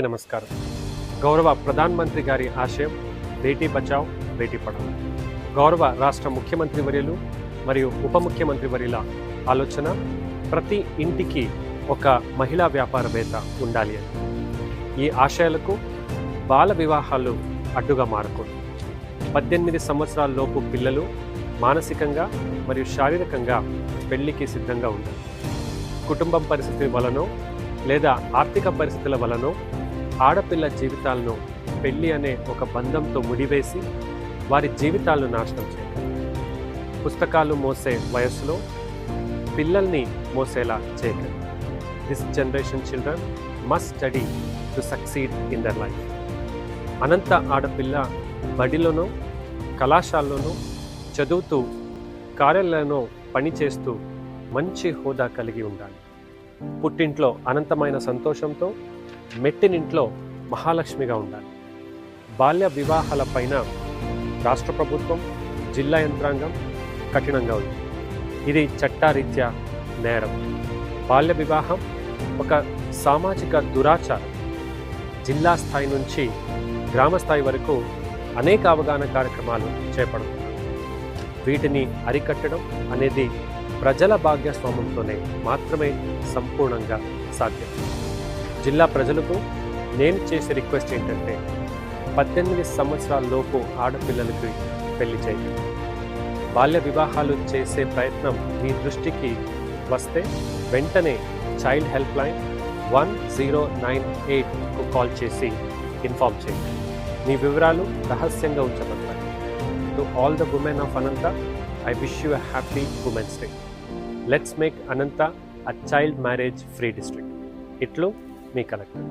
అందరికీ నమస్కారం. గౌరవ ప్రధానమంత్రి గారి ఆశయం బేటీ బచావ్ బేటీ పఢావ్. గౌరవ రాష్ట్ర ముఖ్యమంత్రి వర్యులు మరియు ఉప ముఖ్యమంత్రి వర్యుల ఆలోచన ప్రతి ఇంటికి ఒక మహిళా వ్యాపారవేత్త ఉండాలి అని. ఈ ఆశయాలకు బాల వివాహాలు అడ్డుగా మారకూడదు. 18 సంవత్సరాల లోపు పిల్లలు మానసికంగా మరియు శారీరకంగా పెళ్లికి సిద్ధంగా ఉండాలి. కుటుంబం పరిస్థితి వలనో లేదా ఆర్థిక పరిస్థితుల వలనో ఆడపిల్ల జీవితాలను పెళ్లి అనే ఒక బంధంతో ముడివేసి వారి జీవితాలను నాశనం చేయకండి. పుస్తకాలు మోసే వయస్సులో పిల్లల్ని మోసేలా చేయకండి. This generation children must study to succeed in their life. అనంత ఆడపిల్ల బడిలోనో కళాశాలలోనో చదువుతూ కార్యాలయంలో పనిచేస్తూ మంచి హోదా కలిగి ఉండాలి. పుట్టింట్లో అనంతమైన సంతోషంతో మెట్టినింట్లో మహాలక్ష్మిగా ఉండాలి. బాల్య వివాహాల పైన రాష్ట్ర ప్రభుత్వం జిల్లా యంత్రాంగం కఠినంగా ఉంది. ఇది చట్టారీత్యా నేరం. బాల్య వివాహం ఒక సామాజిక దురాచారం. జిల్లా స్థాయి నుంచి గ్రామ స్థాయి వరకు అనేక అవగాహన కార్యక్రమాలు చేపడుతున్నాయి. వీటిని అరికట్టడం అనేది ప్రజల భాగస్వామ్యంతోనే మాత్రమే సంపూర్ణంగా సాధ్యం. జిల్లా ప్రజలకు నేను చేసే రిక్వెస్ట్ ఏంటంటే 18 సంవత్సరాల లోపు ఆడపిల్లలకి పెళ్లి చేయండి. బాల్య వివాహాలు చేసే ప్రయత్నం మీ దృష్టికి వస్తే వెంటనే చైల్డ్ హెల్ప్ లైన్ 1098కు కాల్ చేసి ఇన్ఫార్మ్ చేయండి. మీ వివరాలు రహస్యంగా ఉంచబడతాయి. To all the women of Anantha, I wish you a happy Women's Day. Let's make Ananta a child marriage free district. ఇట్లు మీ కలెక్టర్.